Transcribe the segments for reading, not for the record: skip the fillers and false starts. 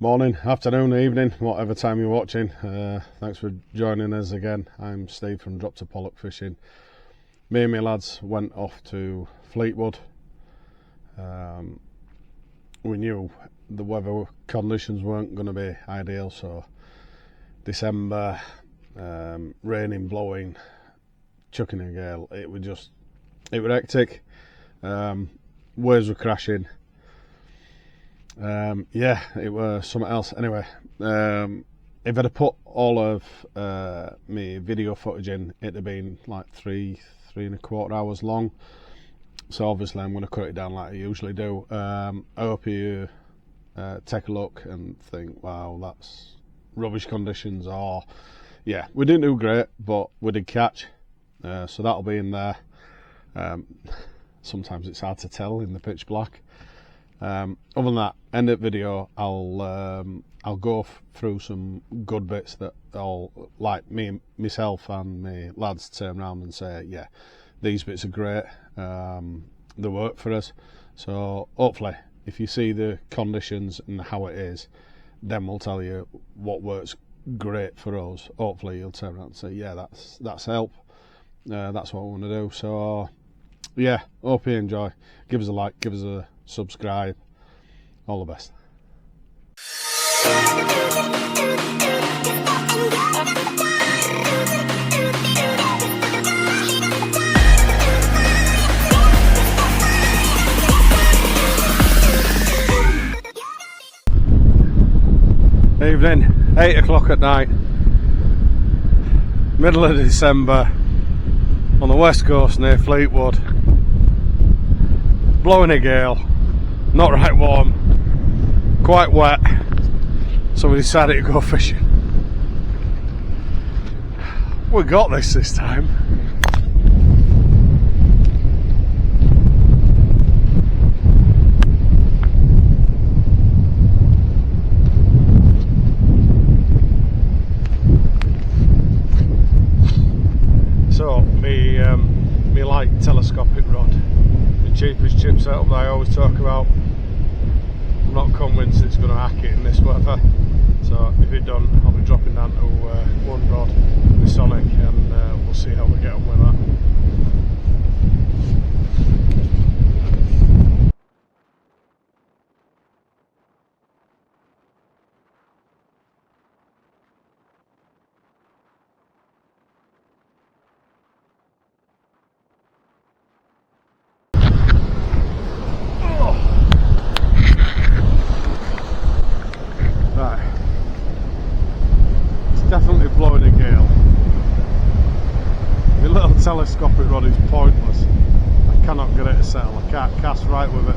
Morning, afternoon, evening, whatever time you're watching. Thanks for joining us again. I'm Steve from Dropped A Pollock Fishing. Me and my lads went off to Fleetwood. We knew the weather conditions weren't going to be ideal, so December, raining, blowing, chucking a gale. It was hectic. Waves were crashing. Yeah, it was something else. Anyway, if I'd have put all of my video footage in, it'd have been like three and a quarter hours long. So obviously I'm going to cut it down like I usually do. I hope you take a look and think, wow, that's rubbish conditions, or yeah, we didn't do great, but we did catch. So that'll be in there. Sometimes it's hard to tell in the pitch black. Other than that, end of video, I'll go through some good bits that all, like myself and my lads turn around and say, yeah, these bits are great, they work for us. So hopefully if you see the conditions and how it is, then we'll tell you what works great for us. Hopefully you'll turn around and say, yeah, that's help, that's what I want to do. So yeah, hope you enjoy. Give us a like, give us a subscribe, all the best. Evening, 8 o'clock at night, middle of December, on the west coast near Fleetwood, blowing a gale, not right warm, quite wet, so we decided to go fishing. We got this time. So me light telescopic rod, the cheapest chip setup that I always talk about. I'm not convinced it's going to hack it in this weather, so if it don't, I'll be dropping down to one rod with Sonic, and we'll see how we get on with that. Definitely blowing a gale. My little telescopic rod is pointless. I cannot get it to settle. I can't cast right with it.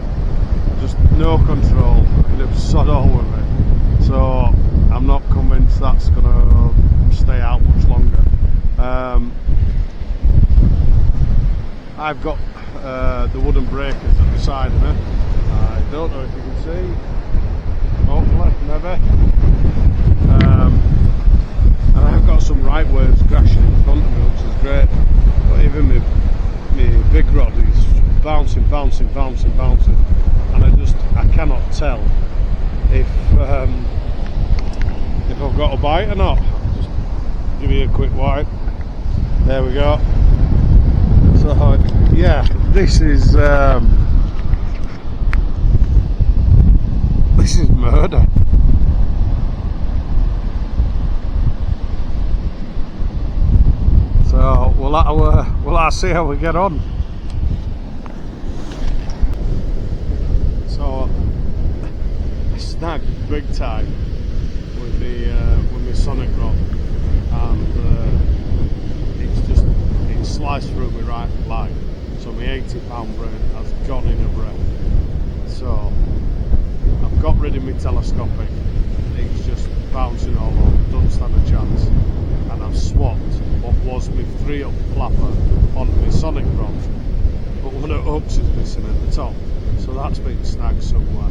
Just no control. I can do sod all with it. So I'm not convinced that's going to stay out much longer. I've got the wooden breakers at the side of it. I don't know if you can see. Hopefully, maybe. And I've got some right waves crashing in front of me, which is great, but even my big rod is bouncing, and I cannot tell if I've got a bite or not. Just give you a quick wipe. There we go. So yeah, this is murder. So we'll see how we get on. So I snagged big time with my Sonic rod, and it sliced through my right leg. So my 80-pound braid has gone in a breath. So I've got rid of my telescopic. It's just bouncing all over, doesn't stand a chance. And I've swapped what was my 3-up flapper onto my Sonic rod, but one of the hooks is missing at the top, so that's been snagged somewhere.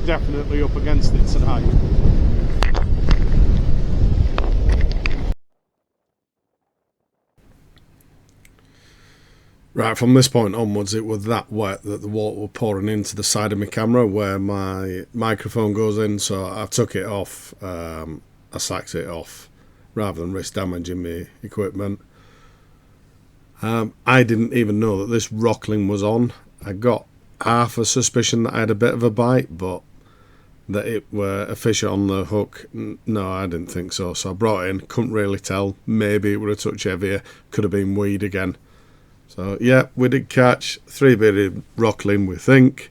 Definitely up against it tonight. Right, from this point onwards, it was that wet that the water was pouring into the side of my camera where my microphone goes in, so I took it off, I sacked it off, rather than risk damaging my equipment. I didn't even know that this rockling was on. I got half a suspicion that I had a bit of a bite, but that it were a fish on the hook, no, I didn't think so. So I brought it in, couldn't really tell. Maybe it would have touched heavier, could have been weed again. So yeah, we did catch 3-bearded rockling, we think.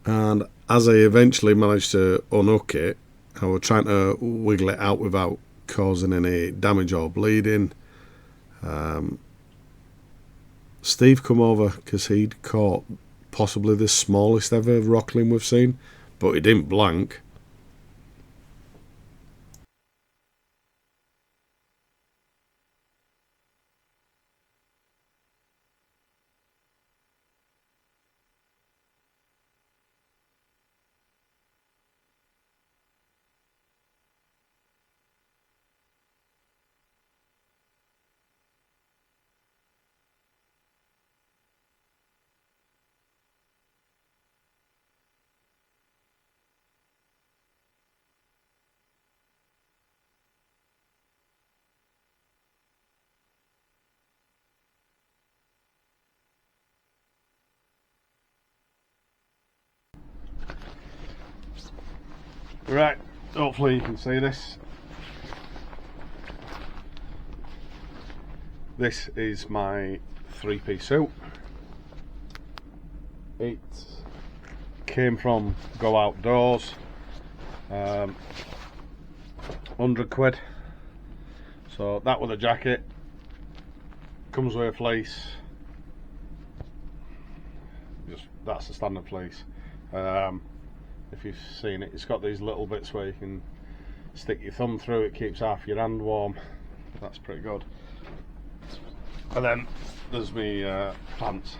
And as I eventually managed to unhook it, I was trying to wiggle it out without causing any damage or bleeding. Steve come over because he'd caught possibly the smallest ever rockling we've seen, but he didn't blank. Right, hopefully you can see this. This is my 3-piece suit. It came from Go Outdoors, 100 quid. So that with a jacket, comes with a fleece. Just that's the standard fleece. If you've seen it, it's got these little bits where you can stick your thumb through. It keeps half your hand warm. That's pretty good. And then there's me pants.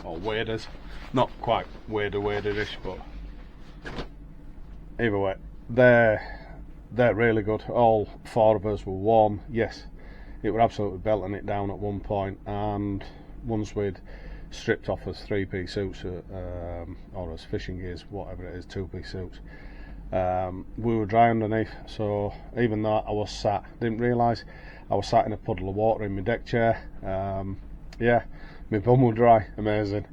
Or waders. Not quite waderish, but either way, they're really good. All 4 of us were warm. Yes, it were absolutely belting it down at one point, and once we'd stripped off as 3-piece suits or as fishing gears, whatever it is, 2-piece suits, we were dry underneath. So even though I was didn't realise I was sat in a puddle of water in my deck chair. Yeah, my bum was dry. Amazing.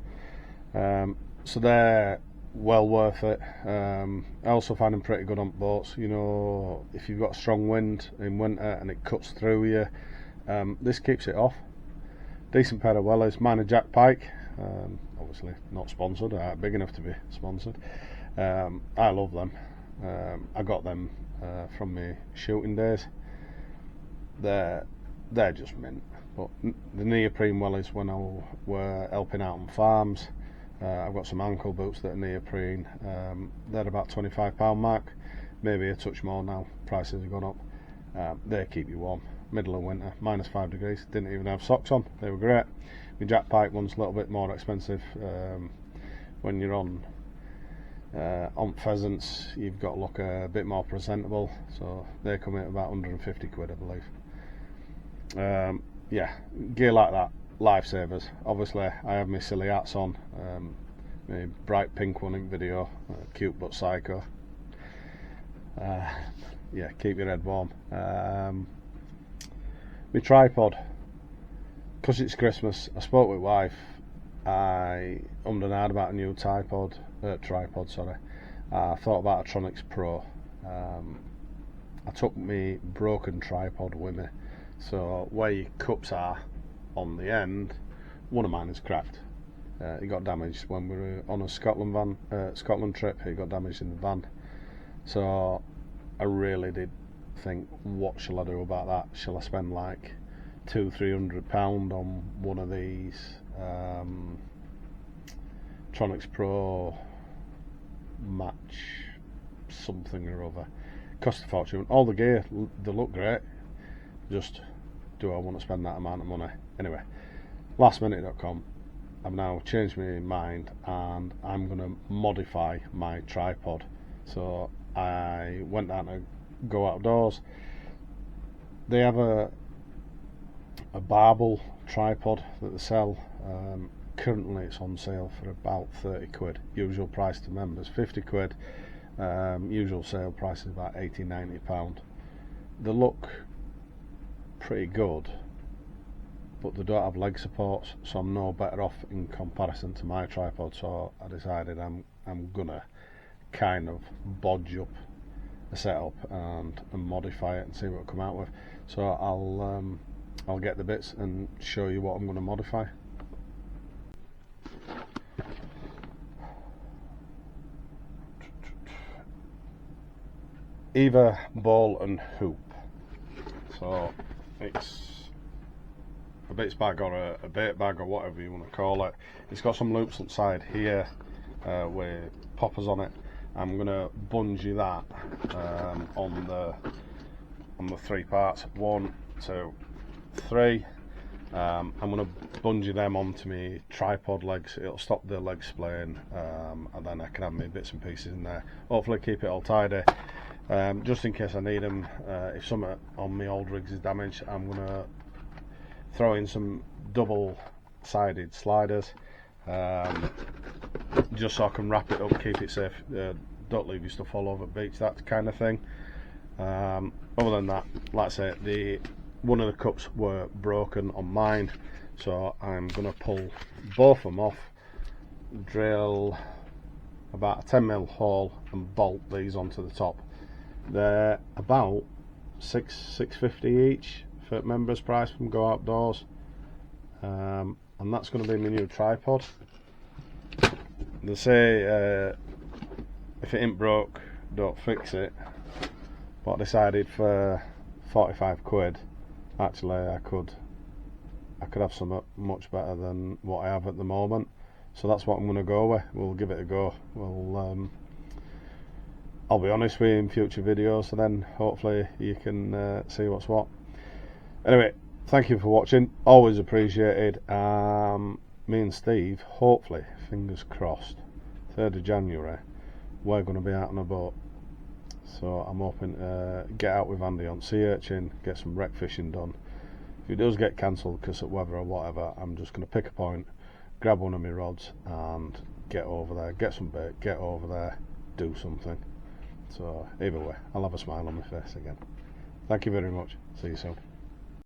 So they're well worth it. I also find them pretty good on boats. You know, if you've got a strong wind in winter and it cuts through you, this keeps it off. Decent pair of wellies. Mine are Jack Pike. Obviously not sponsored, big enough to be sponsored. I love them. I got them from my shooting days. They're just mint. But the neoprene wellies, when I were helping out on farms, I've got some ankle boots that are neoprene. They're about £25 mark, maybe a touch more now. Prices have gone up. They keep you warm. Middle of winter, -5 degrees. Didn't even have socks on. They were great. The Jack Pike one's a little bit more expensive. When you're on pheasants, you've got to look a bit more presentable. So they come in at about 150 quid, I believe. Yeah, gear like that, lifesavers. Obviously, I have my silly hats on. My bright pink one in video, cute but psycho. Yeah, keep your head warm. My tripod, because it's Christmas, I spoke with wife. I ummed and ahed about a new tripod. I thought about a Tronix Pro. I took my broken tripod with me, so where your cups are on the end, one of mine is cracked. It got damaged when we were on a Scotland trip. It got damaged in the van, so I really did think, what shall I do about that? Shall I spend like £200-300 on one of these Tronix Pro match something or other? Cost a fortune. All the gear, they look great, just do I want to spend that amount of money? Anyway, lastminute.com, I've now changed my mind and I'm going to modify my tripod. So I went down to Go Outdoors. They have a barbell tripod that they sell. Currently it's on sale for about 30 quid. Usual price to members 50 quid. Usual sale price is about 80-90 pound. They look pretty good, but they don't have leg supports, so I'm no better off in comparison to my tripod. So I decided I'm gonna kind of bodge up a setup and modify it and see what I come out with. So I'll get the bits and show you what I'm going to modify. Either ball and hoop. So it's a bits bag or a bait bag or whatever you want to call it. It's got some loops inside here with poppers on it. I'm gonna bungee that on the 3 parts. 1, 2, 3. I'm gonna bungee them onto my tripod legs. It'll stop the leg splaying, and then I can have my bits and pieces in there. Hopefully keep it all tidy, just in case I need them. If something on my old rigs is damaged, I'm gonna throw in some double-sided sliders, just so I can wrap it up, keep it safe. Don't leave your stuff all over the beach, that kind of thing. Other than that, like I say, one of the cups were broken on mine, so I'm going to pull both of them off, drill about a 10mm hole and bolt these onto the top. They're about $6.50 each for members price from Go Outdoors, and that's going to be my new tripod. They say if it ain't broke, don't fix it, but I decided for 45 quid actually I could have something much better than what I have at the moment, so that's what I'm going to go with. We'll give it a go. I'll be honest with you in future videos, so then hopefully you can see what's what. Anyway, thank you for watching, always appreciated. Me and Steve, hopefully, fingers crossed, 3rd of January, we're going to be out on a boat. So I'm hoping to get out with Andy on sea urchin, get some wreck fishing done. If it does get cancelled because of weather or whatever, I'm just going to pick a point, grab one of my rods and get over there, get some bait, get over there, do something. So either way, I'll have a smile on my face again. Thank you very much. See you soon.